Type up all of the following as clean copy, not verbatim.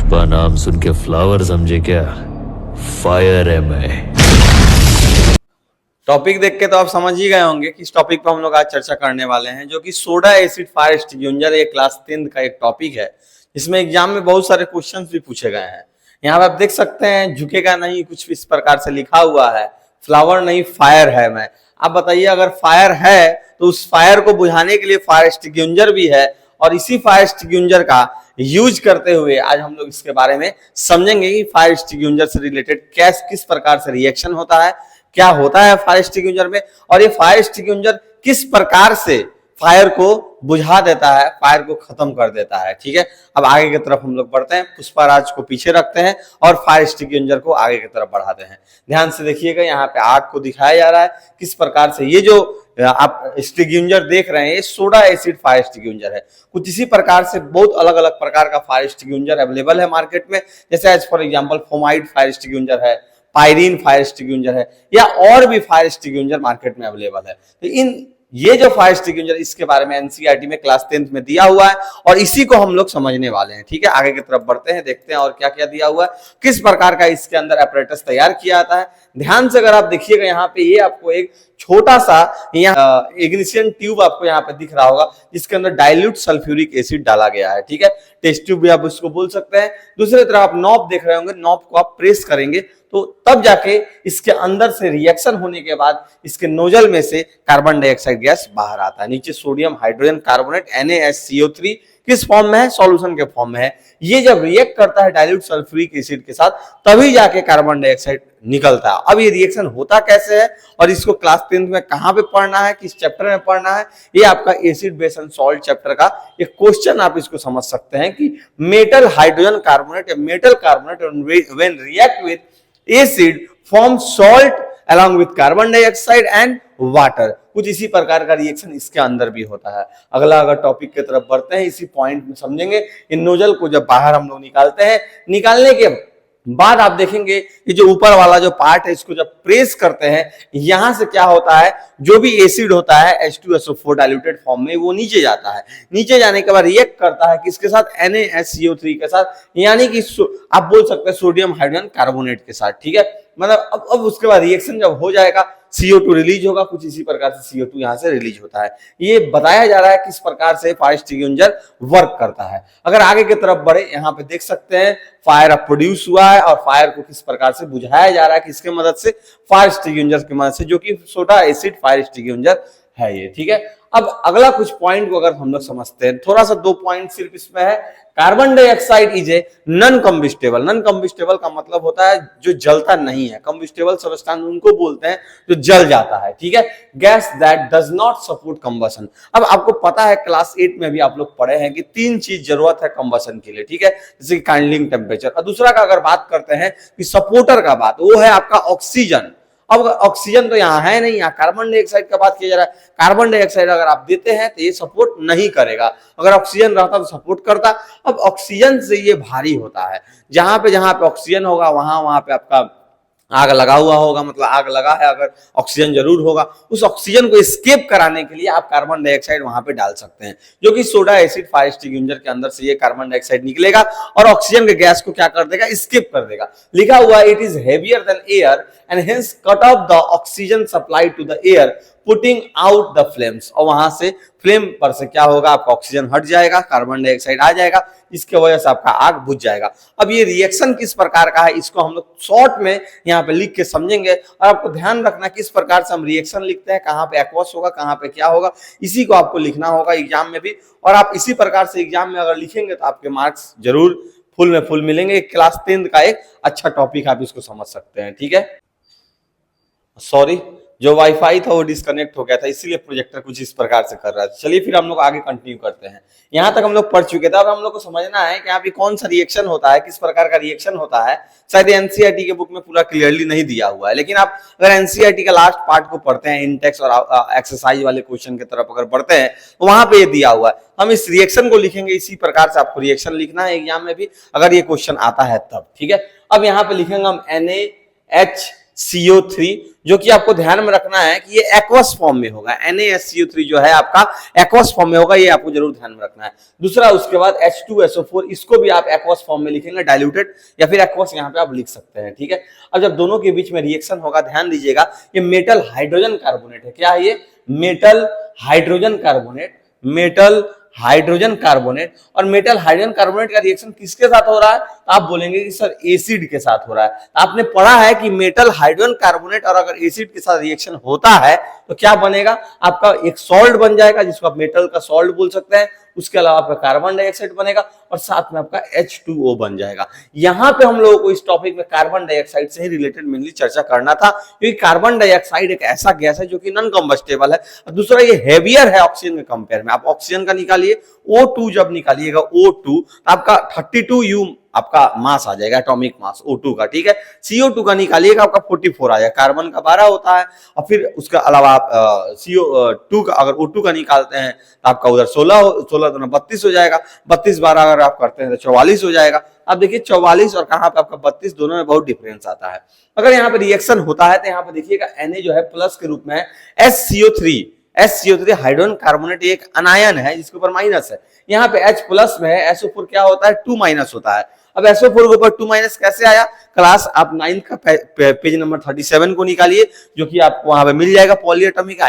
पुष्पा नाम सुन के फ्लावर समझे क्या? फायर है मैं। टॉपिक देख के तो आप समझ ही गए होंगे कि इस टॉपिक पर हम लोग आज चर्चा करने वाले हैं, जो कि सोडा एसिड फायर एक्सटिंग्विशर ये क्लास 10 का एक टॉपिक है। इसमें एग्जाम में बहुत सारे क्वेश्चंस भी पूछे गए हैं। यहाँ पे आप देख सकते हैं झुकेगा नहीं, कुछ इस प्रकार से लिखा हुआ है। फ्लावर नहीं, फायर है मैं। आप बताइए, अगर फायर है तो उस फायर को बुझाने के लिए फायर एक्सटिंग्विशर भी है, और इसी फायर एक्सटिंग्विशर का यूज करते हुए आज हम लोग इसके बारे में समझेंगे कि फायर एक्सटिंग्विशर से रिलेटेड किस प्रकार से रिएक्शन होता है, क्या होता है फायर एक्सटिंग्विशर में, और ये फायर एक्सटिंग्विशर किस प्रकार से फायर को बुझा देता है, फायर को खत्म कर देता है। ठीक है, अब आगे की तरफ हम लोग बढ़ते हैं। पुष्पाराज को पीछे रखते हैं और फायर एक्सटिंग्विशर को आगे की तरफ बढ़ाते हैं। ध्यान से देखिएगा, यहाँ पे आग को दिखाया जा रहा है किस प्रकार से। ये जो आप एक्सटिंग्विशर देख रहे हैं, ये सोडा एसिड फायर एक्सटिंग्विशर है। कुछ इसी प्रकार से बहुत अलग अलग प्रकार का फायर एक्सटिंग्विशर अवेलेबल है मार्केट में, जैसे एज फॉर एग्जाम्पल फोमाइड फायर एक्सटिंग्विशर है, पायरीन फायर एक्सटिंग्विशर है, या और भी फायर एक्सटिंग्विशर मार्केट में अवेलेबल है। तो ये जो फायर एक्सटिंग्विशर, इसके बारे में एनसीईआरटी में क्लास 10 में दिया हुआ है और इसी को हम लोग समझने वाले हैं। ठीक है, आगे की तरफ बढ़ते हैं, देखते हैं और क्या क्या दिया हुआ है, किस प्रकार का इसके अंदर अपरेटस तैयार किया जाता है। ध्यान से अगर आप देखिएगा, यहाँ पे ये आपको एक छोटा सा इग्निशन ट्यूब आपको यहाँ पे दिख रहा होगा, जिसके अंदर डाइल्यूट सल्फ्यूरिक एसिड डाला गया है। ठीक है, टेस्ट ट्यूब भी आप उसको बोल सकते हैं। दूसरी तरफ आप नॉब देख रहे होंगे, नॉब को आप प्रेस करेंगे तो तब जाके इसके अंदर से रिएक्शन होने के बाद इसके नोजल में से कार्बन डाइऑक्साइड गैस बाहर आता है। नीचे सोडियम हाइड्रोजन कार्बोनेट NaSCO3 किस फॉर्म में है? सॉल्यूशन के फॉर्म में है। ये जब रिएक्ट करता है डाइल्यूट सल्फ्यूरिक एसिड के साथ, तभी जाके कार्बन डाइऑक्साइड निकलता है। अब ये रिएक्शन होता कैसे है और इसको क्लास 10 में कहां पे पढ़ना है, किस चैप्टर में पढ़ना है, ये आपका acid base and salt chapter का एक क्वेश्चन आप इसको समझ सकते हैं कि मेटल हाइड्रोजन कार्बोनेट या metal carbonate when react with acid form salt along with carbon dioxide and water। कुछ इसी प्रकार का रिएक्शन इसके अंदर भी होता है। अगला अगर टॉपिक की तरफ बढ़ते हैं, इसी पॉइंट में समझेंगे। इन नोजल को जब बाहर हम लोग निकालते हैं, निकालने के बाद आप देखेंगे ये जो ऊपर वाला जो पार्ट है, इसको जब प्रेस करते हैं, यहां से क्या होता है, जो भी एसिड होता है H2SO4 डाइल्यूटेड फॉर्म में, वो नीचे जाता है। नीचे जाने के बाद रिएक्ट करता है किसके साथ? NaSCO3 के साथ, यानी कि आप बोल सकते हैं सोडियम हाइड्रोजन कार्बोनेट के साथ। ठीक है, मतलब अब उसके बाद रिएक्शन जब हो जाएगा, CO2 रिलीज होगा, कुछ इसी प्रकार से CO2 यहां से रिलीज होता है। ये बताया जा रहा है किस प्रकार से फायर एक्सटिंग्विशर वर्क करता है। अगर आगे की तरफ बढ़े, यहाँ पे देख सकते हैं फायर अब प्रोड्यूस हुआ है और फायर को किस प्रकार से बुझाया जा रहा है, किसके मदद से? फायर एक्सटिंग्विशर की मदद से, जो कि सोडा एसिड फायर एक्सटिंग्विशर है ये। ठीक है, अब अगला कुछ पॉइंट को अगर हम लोग समझते हैं, थोड़ा सा 2 पॉइंट सिर्फ इसमें है। Carbon dioxide is a non combustible. Non combustible का मतलब होता है जो जलता नहीं है। कंबिस्टेबल सब्सटेंस उनको बोलते हैं जो जल जाता है। ठीक है, gas that does not support combustion. अब आपको पता है क्लास 8 में भी आप लोग पढ़े हैं कि 3 चीज जरूरत है कंबशन के लिए। ठीक है, जैसे कि काइंडलिंग टेम्परेचर, और दूसरा का अगर बात करते हैं कि सपोर्टर का बात, वो है आपका ऑक्सीजन। अब ऑक्सीजन तो यहाँ है नहीं, यहाँ कार्बन डाइऑक्साइड का बात किया जा रहा है। कार्बन डाइऑक्साइड अगर आप देते हैं तो ये सपोर्ट नहीं करेगा, अगर ऑक्सीजन रहता तो सपोर्ट करता। अब ऑक्सीजन से ये भारी होता है। जहां पे ऑक्सीजन होगा, वहां पे आपका आग लगा हुआ होगा, मतलब आग लगा है, अगर ऑक्सीजन जरूर होगा। उस ऑक्सीजन को एस्केप कराने के लिए आप कार्बन डाइऑक्साइड वहां पे डाल सकते हैं, जो कि सोडा एसिड फायर एक्सटिंग्विशर के अंदर से ये कार्बन डाइऑक्साइड निकलेगा और ऑक्सीजन के गैस को क्या कर देगा? एस्केप कर देगा। लिखा हुआ it is heavier than air and hence cut off the oxygen supply to the air putting out the flames. और वहां से फ्लेम पर से क्या होगा? आपका ऑक्सीजन हट जाएगा, कार्बन डाइऑक्साइड आ जाएगा, इसके वजह से आपका आग बुझ जाएगा। अब ये रिएक्शन किस प्रकार का है, इसको हम लोग शॉर्ट में यहाँ पे लिख के समझेंगे। और आपको ध्यान रखना किस प्रकार से हम रिएक्शन लिखते हैं, कहाँ पे एक्वस होगा, कहाँ पे क्या होगा, इसी को आपको लिखना होगा एग्जाम में भी। और आप इसी प्रकार से एग्जाम में अगर लिखेंगे तो आपके मार्क्स जरूर फुल में फुल मिलेंगे। क्लास 10 का एक अच्छा टॉपिक आप इसको समझ सकते हैं। ठीक है, सॉरी, जो वाईफाई था वो डिस्कनेक्ट हो गया था, इसीलिए प्रोजेक्टर कुछ इस प्रकार से कर रहा है। चलिए फिर हम लोग आगे कंटिन्यू करते हैं। यहाँ तक हम लोग पढ़ चुके थे, अब हम लोग को समझना है कि यहाँ पे कौन सा रिएक्शन होता है, किस प्रकार का रिएक्शन होता है। शायद एनसीईआरटी के बुक में पूरा क्लियरली नहीं दिया हुआ है, लेकिन आप अगर एनसीईआरटी का लास्ट पार्ट को पढ़ते हैं, इंटेक्स और एक्सरसाइज वाले क्वेश्चन की तरफ अगर बढ़ते हैं, तो वहां पे ये दिया हुआ है। हम इस रिएक्शन को लिखेंगे, इसी प्रकार से आपको रिएक्शन लिखना है एग्जाम में भी, अगर ये क्वेश्चन आता है तब। ठीक है, अब यहाँ पे लिखेंगे हम NaH CO3, जो कि आपको ध्यान में रखना है कि ये एक्वस फॉर्म में होगा। NaSCO3 जो है आपका एक्वस फॉर्म में होगा, ये आपको जरूर ध्यान में रखना है। दूसरा उसके बाद H2SO4, इसको भी आप एक्वस फॉर्म में लिखेंगे, डाइल्यूटेड या फिर एक्वस यहाँ पे आप लिख सकते हैं, ठीक है। अब जब दोनों के बीच में रिएक्शन होगा, ध्यान दीजिएगा, ये मेटल हाइड्रोजन कार्बोनेट है। क्या है ये? Metal hydrogen carbonate, metal hydrogen carbonate. और मेटल हाइड्रोजन कार्बोनेट का रिएक्शन किसके साथ हो रहा है? तो आप बोलेंगे कि सर एसिड के साथ हो रहा है। आपने पढ़ा है कि मेटल हाइड्रोजन कार्बोनेट और अगर एसिड के साथ रिएक्शन होता है तो क्या बनेगा? आपका एक सॉल्ट बन जाएगा, जिसको आप मेटल का सॉल्ट बोल सकते हैं। उसके अलावा आपका कार्बन डाइऑक्साइड बनेगा और साथ में आपका H2O बन जाएगा। यहां पे हम लोगों को इस टॉपिक में कार्बन डाइऑक्साइड से ही रिलेटेड मेनली चर्चा करना था, क्योंकि कार्बन डाइऑक्साइड एक ऐसा गैस है जो कि नॉन कंबस्टेबल है। और दूसरा ये हेवियर है ऑक्सीजन के कंपेयर में। आप ऑक्सीजन का निकालिए, O2 जब निकालिएगा O2, आपका 32U आपका मास आ जाएगा, एटॉमिक मास O2 का, ठीक है। CO2 का निकालिएगा, आपका 44 आ जाएगा। कार्बन का 12 होता है और फिर उसके अलावा आप CO2 का अगर O2 का निकालते हैं तो आपका उधर 16 तो 32 हो जाएगा। 32 12 अगर आप करते हैं तो 44 हो जाएगा। अब देखिए 44 और कहाँ पे आपका 32, दोनों में बहुत डिफरेंस आता है। अगर यहाँ पे रिएक्शन होता है तो यहाँ पे देखिएगा Na जो है प्लस के रूप में है, SCO3 हाइड्रोजन कार्बोनेट एक अनायन है जिसके ऊपर माइनस है। यहाँ पे H प्लस में है, SO4 क्या होता है? 2 माइनस होता है। अब SO4 के ऊपर 2 माइनस कैसे आया? क्लास आप 9 का पेज नंबर 37 को निकालिए, जो कि आपको वहां पे मिल जाएगा पॉलीएटॉमिक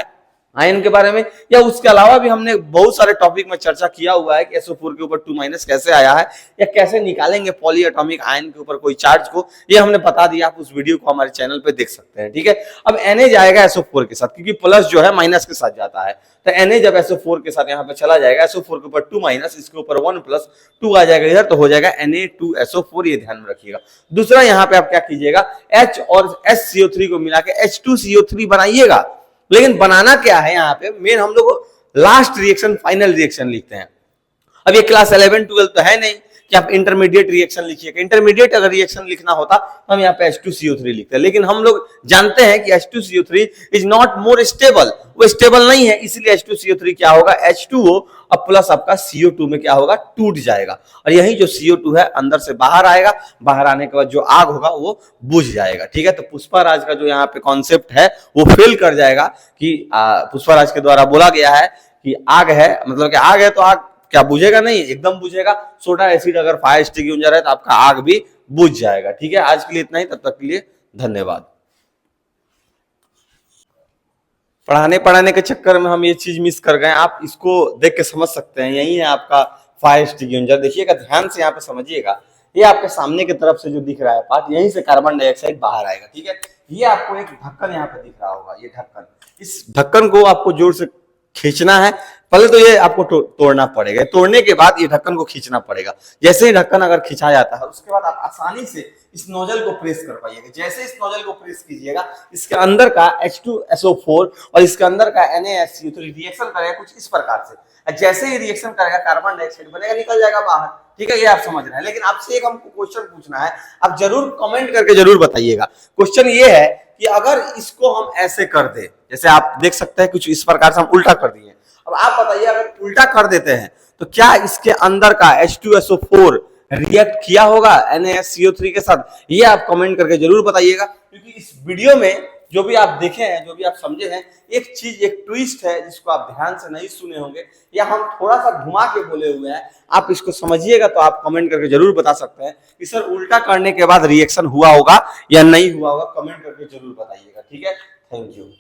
आयन के बारे में। या उसके अलावा भी हमने बहुत सारे टॉपिक में चर्चा किया हुआ है कि SO4 के ऊपर 2 माइनस कैसे आया है या कैसे निकालेंगे पॉलीएटॉमिक आयन के ऊपर कोई चार्ज को, ये हमने बता दिया। आप उस वीडियो को हमारे चैनल पे देख सकते हैं, ठीक है। अब Na जाएगा SO4 के साथ, क्योंकि प्लस जो है माइनस के साथ जाता है। तो Na जब SO4 के साथ यहाँ पे चला जाएगा, SO4 के ऊपर 2 माइनस, इसके ऊपर 1 प्लस 2 आ जाएगा इधर, तो हो जाएगा Na2SO4। ये ध्यान में रखिएगा। दूसरा यहाँ पे आप क्या कीजिएगा, H और SCO3 को मिला के H2CO3 बनाइएगा। लेकिन बनाना क्या है यहाँ पे मेन, हम लोग लास्ट रिएक्शन, फाइनल रिएक्शन लिखते हैं। अब ये क्लास 11 12 तो है नहीं कि आप इंटरमीडिएट रिएक्शन लिखिएगा। इंटरमीडिएट अगर रिएक्शन लिखना होता तो हम यहाँ पे H2CO3 लिखते हैं, लेकिन हम लोग जानते हैं कि H2CO3 is not more stable, वो स्टेबल नहीं है, इसलिए H2CO3 क्या होगा, H2O और प्लस आपका CO2 में क्या होगा, टूट जाएगा। और यही जो CO2 है अंदर से बाहर आएगा, बाहर आने के बाद जो आग होगा वो बुझ जाएगा, ठीक है। तो पुष्पाराज का जो यहाँ पे कॉन्सेप्ट है वो फेल कर जाएगा कि पुष्पाराज के द्वारा बोला गया है कि आग है, मतलब कि आग है तो आग क्या बुझेगा? नहीं, एकदम बुझेगा। सोडा एसिड अगर फायर एक्सटिंग्विशर है तो आपका आग भी बुझ जाएगा, ठीक है। आज के लिए इतना ही, तब तक के लिए धन्यवाद। पढ़ाने के चक्कर में हम ये चीज मिस कर गए, आप इसको देख के समझ सकते हैं। यही है आपका फायर एक्सटिंग्विशर। देखिएगा, ध्यान से यहाँ पे समझिएगा, ये आपके सामने की तरफ से जो दिख रहा है पार्ट, यहीं से कार्बन डाइऑक्साइड बाहर आएगा, ठीक है। ये आपको एक ढक्कन यहाँ पे दिख रहा होगा, ये ढक्कन, इस ढक्कन को आपको जोर से खींचना है। पहले तो ये आपको तोड़ना पड़ेगा, तोड़ने के बाद ये ढक्कन को खींचना पड़ेगा। जैसे ही ढक्कन अगर खींचा जाता है, उसके बाद आप आसानी से इस नोजल को प्रेस कर पाइएगा। जैसे इस नोजल को प्रेस कीजिएगा, इसके अंदर का H2SO4 और इसके अंदर का NaSCO3 रिएक्शन करेगा कुछ इस प्रकार से। जैसे ही रिएक्शन करेगा, कार्बन डाइऑक्साइड बनेगा, निकल जाएगा बाहर, ठीक है। ये आप समझ रहे हैं। लेकिन आपसे एक हमको क्वेश्चन पूछना है, आप जरूर कमेंट करके जरूर बताइएगा। क्वेश्चन ये है कि अगर इसको हम ऐसे कर दे, जैसे आप देख सकते हैं कुछ इस प्रकार से हम उल्टा कर दिए। अब आप बताइए, अगर उल्टा कर देते हैं तो क्या इसके अंदर का H2SO4 रिएक्ट किया होगा NaSCO3 के साथ? ये आप कमेंट करके जरूर बताइएगा, क्योंकि इस वीडियो में जो भी आप देखे हैं, जो भी आप समझे हैं, एक चीज, एक ट्विस्ट है जिसको आप ध्यान से नहीं सुने होंगे या हम थोड़ा सा घुमा के बोले हुए हैं। आप इसको समझिएगा तो आप कमेंट करके जरूर बता सकते हैं कि सर उल्टा करने के बाद रिएक्शन हुआ होगा या नहीं हुआ होगा। कमेंट करके जरूर बताइएगा, ठीक है। Thank you.